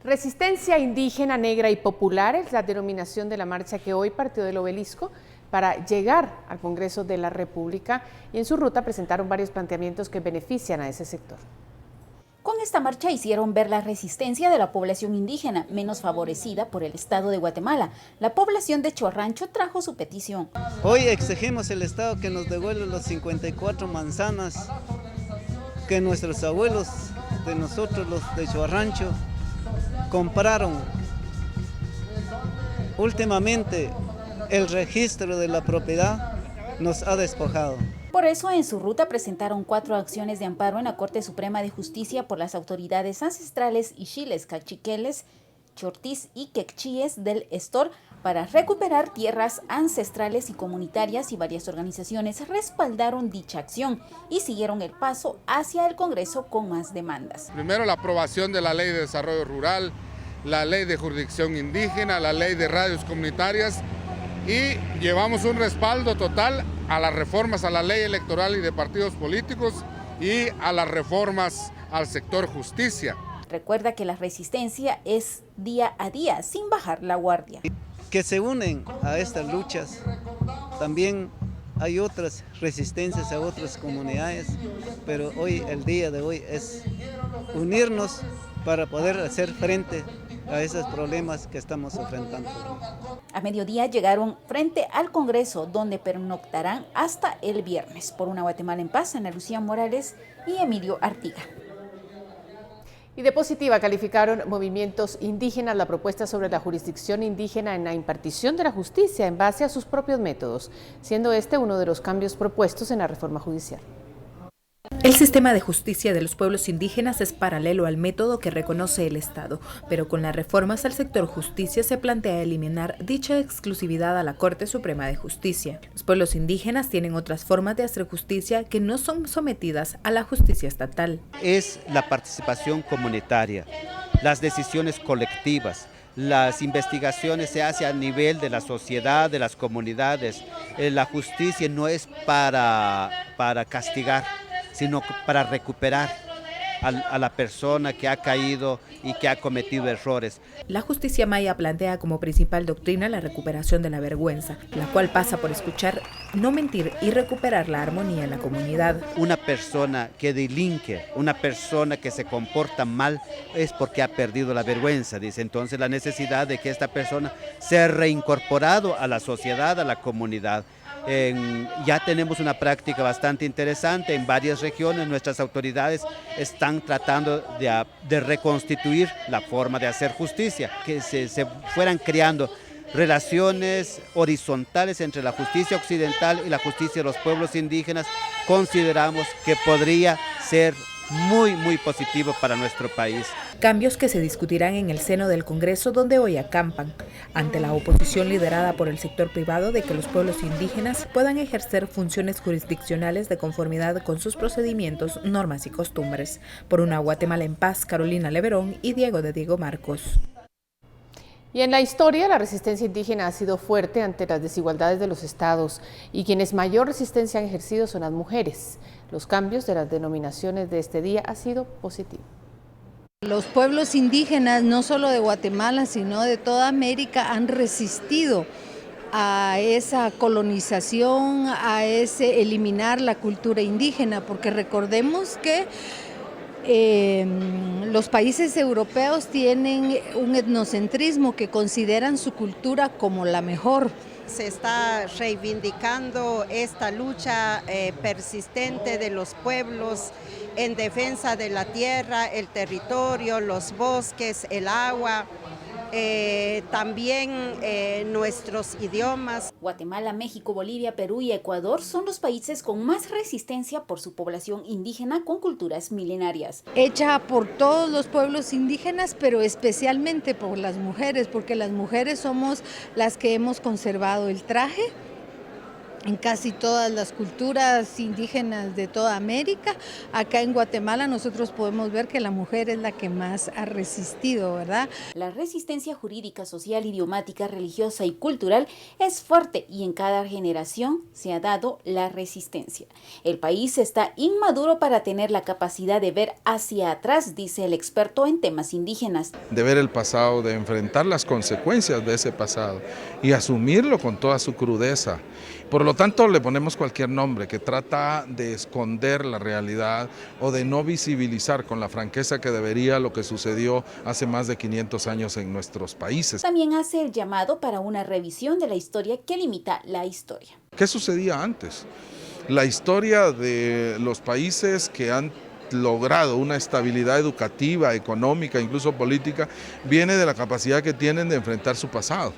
Resistencia indígena, negra y popular es la denominación de la marcha que hoy partió del Obelisco para llegar al Congreso de la República, y en su ruta presentaron varios planteamientos que benefician a ese sector. Con esta marcha hicieron ver la resistencia de la población indígena, menos favorecida por el Estado de Guatemala. La población de Choarrancho trajo su petición. Hoy exigimos al Estado que nos devuelva los 54 manzanas que nuestros abuelos de nosotros, los de Choarrancho, compraron. Últimamente el registro de la propiedad nos ha despojado. Por eso en su ruta presentaron 4 acciones de amparo en la Corte Suprema de Justicia por las autoridades ancestrales Ixiles, Cachiqueles, Chortís y Quechíes del Estor para recuperar tierras ancestrales y comunitarias, y varias organizaciones respaldaron dicha acción y siguieron el paso hacia el Congreso con más demandas. Primero, la aprobación de la Ley de Desarrollo Rural, la Ley de Jurisdicción Indígena, la Ley de Radios Comunitarias, y llevamos un respaldo total a las reformas a la ley electoral y de partidos políticos y a las reformas al sector justicia. Recuerda que la resistencia es día a día, sin bajar la guardia. Que se unen a estas luchas. También hay otras resistencias a otras comunidades, pero hoy, el día de hoy, es unirnos para poder hacer frente a esos problemas que estamos enfrentando. A mediodía llegaron frente al Congreso, donde pernoctarán hasta el viernes. Por una Guatemala en paz, Ana Lucía Morales y Emilio Artiga. Y de positiva calificaron movimientos indígenas la propuesta sobre la jurisdicción indígena en la impartición de la justicia en base a sus propios métodos, siendo este uno de los cambios propuestos en la reforma judicial. El sistema de justicia de los pueblos indígenas es paralelo al método que reconoce el Estado, pero con las reformas al sector justicia se plantea eliminar dicha exclusividad a la Corte Suprema de Justicia. Los pueblos indígenas tienen otras formas de hacer justicia que no son sometidas a la justicia estatal. Es la participación comunitaria, las decisiones colectivas. Las investigaciones se hacen a nivel de la sociedad, de las comunidades. La justicia no es para castigar, sino para recuperar a la persona que ha caído y que ha cometido errores. La justicia maya plantea como principal doctrina la recuperación de la vergüenza, la cual pasa por escuchar, no mentir y recuperar la armonía en la comunidad. Una persona que delinque, una persona que se comporta mal, es porque ha perdido la vergüenza, dice. Entonces la necesidad de que esta persona sea reincorporado a la sociedad, a la comunidad. Ya tenemos una práctica bastante interesante en varias regiones. Nuestras autoridades están tratando de reconstituir la forma de hacer justicia, que se fueran creando relaciones horizontales entre la justicia occidental y la justicia de los pueblos indígenas. Consideramos que podría ser muy positivo para nuestro país. Cambios que se discutirán en el seno del Congreso, donde hoy acampan, ante la oposición liderada por el sector privado de que los pueblos indígenas puedan ejercer funciones jurisdiccionales de conformidad con sus procedimientos, normas y costumbres. Por una Guatemala en paz, Carolina Leverón y Diego de Diego Marcos. Y en la historia, la resistencia indígena ha sido fuerte ante las desigualdades de los estados, y quienes mayor resistencia han ejercido son las mujeres. Los cambios de las denominaciones de este día ha sido positivo. Los pueblos indígenas, no solo de Guatemala, sino de toda América, han resistido a esa colonización, a ese eliminar la cultura indígena, porque recordemos que los países europeos tienen un etnocentrismo que consideran su cultura como la mejor. Se está reivindicando esta lucha persistente de los pueblos en defensa de la tierra, el territorio, los bosques, el agua, también nuestros idiomas. Guatemala, México, Bolivia, Perú y Ecuador son los países con más resistencia por su población indígena con culturas milenarias. Hecha por todos los pueblos indígenas, pero especialmente por las mujeres, porque las mujeres somos las que hemos conservado el traje en casi todas las culturas indígenas de toda América. Acá en Guatemala nosotros podemos ver que la mujer es la que más ha resistido, ¿verdad? La resistencia jurídica, social, idiomática, religiosa y cultural es fuerte y en cada generación se ha dado la resistencia. El país está inmaduro para tener la capacidad de ver hacia atrás, dice el experto en temas indígenas. De ver el pasado, de enfrentar las consecuencias de ese pasado y asumirlo con toda su crudeza. Por lo tanto, le ponemos cualquier nombre que trata de esconder la realidad o de no visibilizar con la franqueza que debería lo que sucedió hace más de 500 años en nuestros países. También hace el llamado para una revisión de la historia que limita la historia. ¿Qué sucedía antes? La historia de los países que han logrado una estabilidad educativa, económica, incluso política, viene de la capacidad que tienen de enfrentar su pasado.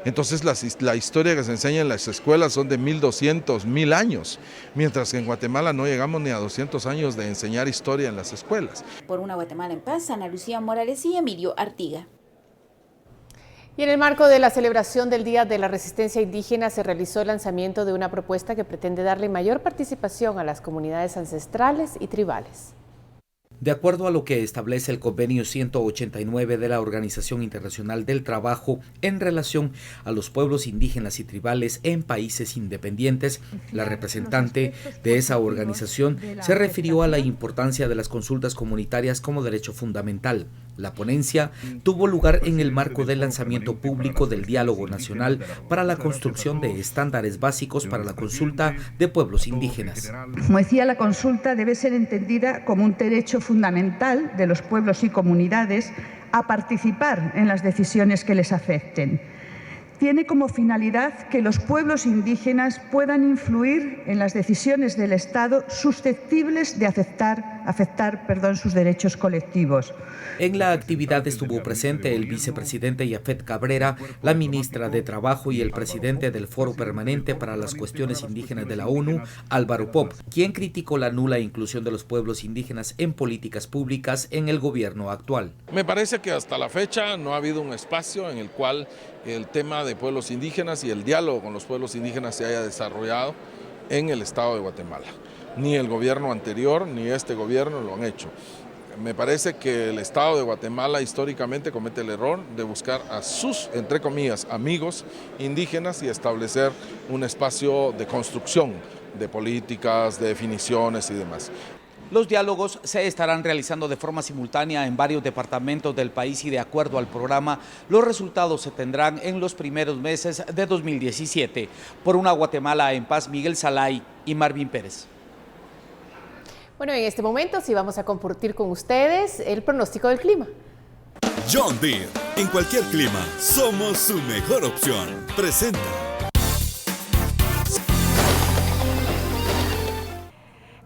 Entonces la historia que se enseña en las escuelas son de 1200, 1000 años, mientras que en Guatemala no llegamos ni a 200 años de enseñar historia en las escuelas. Por una Guatemala en paz, Ana Lucía Morales y Emilio Artiga. Y en el marco de la celebración del Día de la Resistencia Indígena se realizó el lanzamiento de una propuesta que pretende darle mayor participación a las comunidades ancestrales y tribales. De acuerdo a lo que establece el convenio 189 de la Organización Internacional del Trabajo en relación a los pueblos indígenas y tribales en países independientes, la representante de esa organización se refirió a la importancia de las consultas comunitarias como derecho fundamental. La ponencia tuvo lugar en el marco del lanzamiento público del Diálogo Nacional para la construcción de estándares básicos para la consulta de pueblos indígenas. Como decía, la consulta debe ser entendida como un derecho fundamental de los pueblos y comunidades a participar en las decisiones que les afecten. Tiene como finalidad que los pueblos indígenas puedan influir en las decisiones del Estado susceptibles de afectar sus derechos colectivos. En la actividad estuvo presente el vicepresidente Yafet Cabrera, la ministra de Trabajo y el presidente del Foro Permanente para las Cuestiones Indígenas de la ONU, Álvaro Pop, quien criticó la nula inclusión de los pueblos indígenas en políticas públicas en el gobierno actual. Me parece que hasta la fecha no ha habido un espacio en el cual el tema de pueblos indígenas y el diálogo con los pueblos indígenas se haya desarrollado en el estado de Guatemala. Ni el gobierno anterior ni este gobierno lo han hecho. Me parece que el estado de Guatemala históricamente comete el error de buscar a sus, entre comillas, amigos indígenas y establecer un espacio de construcción de políticas, de definiciones y demás. Los diálogos se estarán realizando de forma simultánea en varios departamentos del país y de acuerdo al programa, los resultados se tendrán en los primeros meses de 2017. Por una Guatemala en paz, Miguel Salay y Marvin Pérez. Bueno, en este momento sí vamos a compartir con ustedes el pronóstico del clima. John Deere, en cualquier clima, somos su mejor opción. Presenta.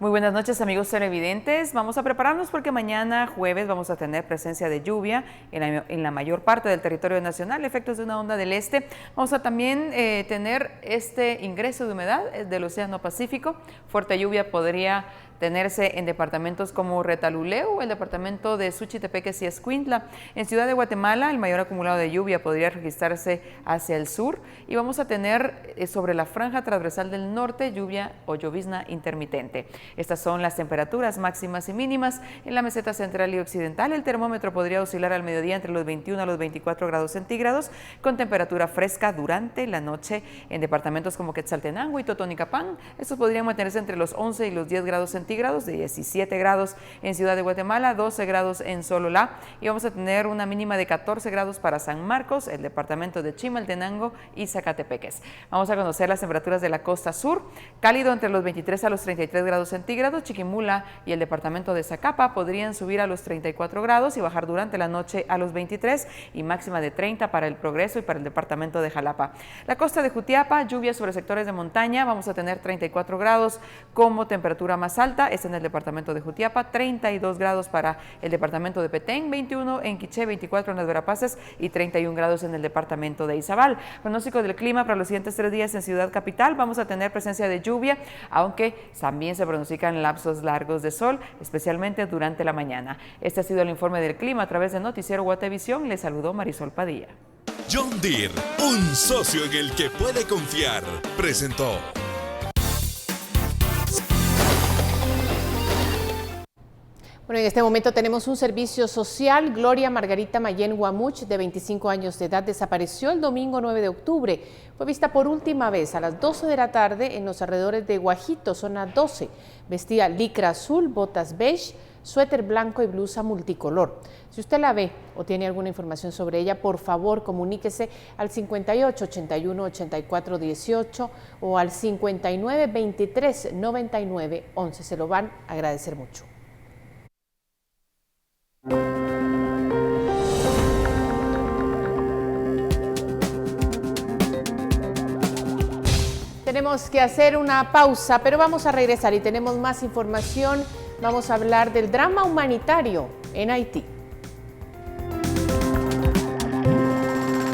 Muy buenas noches, amigos televidentes. Vamos a prepararnos porque mañana jueves vamos a tener presencia de lluvia en la mayor parte del territorio nacional, efectos de una onda del este. Vamos a también tener este ingreso de humedad del Océano Pacífico. Fuerte lluvia podría tenerse en departamentos como Retaluleu, el departamento de Suchitepeques y Escuintla. En Ciudad de Guatemala, el mayor acumulado de lluvia podría registrarse hacia el sur y vamos a tener sobre la franja transversal del norte lluvia o llovizna intermitente. Estas son las temperaturas máximas y mínimas. En la meseta central y occidental, el termómetro podría oscilar al mediodía entre los 21 a los 24 grados centígrados, con temperatura fresca durante la noche en departamentos como Quetzaltenango y Totonicapán. Estos podrían mantenerse entre los 11 y los 10 grados centígrados, de 17 grados en Ciudad de Guatemala, 12 grados en Sololá y vamos a tener una mínima de 14 grados para San Marcos, el departamento de Chimaltenango y Zacatepeques. Vamos a conocer las temperaturas de la costa sur, cálido entre los 23 a los 33 grados centígrados, Chiquimula y el departamento de Zacapa podrían subir a los 34 grados y bajar durante la noche a los 23 y máxima de 30 para el Progreso y para el departamento de Jalapa. La costa de Jutiapa, lluvias sobre sectores de montaña, vamos a tener 34 grados como temperatura más alta, es en el departamento de Jutiapa, 32 grados para el departamento de Petén, 21 en Quiché, 24 en las Verapaces y 31 grados en el departamento de Izabal. Pronóstico del clima para los siguientes 3 días en Ciudad Capital, vamos a tener presencia de lluvia, aunque también se pronostican lapsos largos de sol, especialmente durante la mañana. Este ha sido el informe del clima a través de Noticiero Guatevisión. Les saludó Marisol Padilla. John Deere, un socio en el que puede confiar, presentó. Bueno, en este momento tenemos un servicio social. Gloria Margarita Mayén Guamuch, de 25 años de edad, desapareció el domingo 9 de octubre. Fue vista por última vez a las 12 de la tarde en los alrededores de Guajito, zona 12. Vestía licra azul, botas beige, suéter blanco y blusa multicolor. Si usted la ve o tiene alguna información sobre ella, por favor comuníquese al 58 81 84 18 o al 59 23 99 11. Se lo van a agradecer mucho. Tenemos que hacer una pausa, pero vamos a regresar y tenemos más información. Vamos a hablar del drama humanitario en Haití.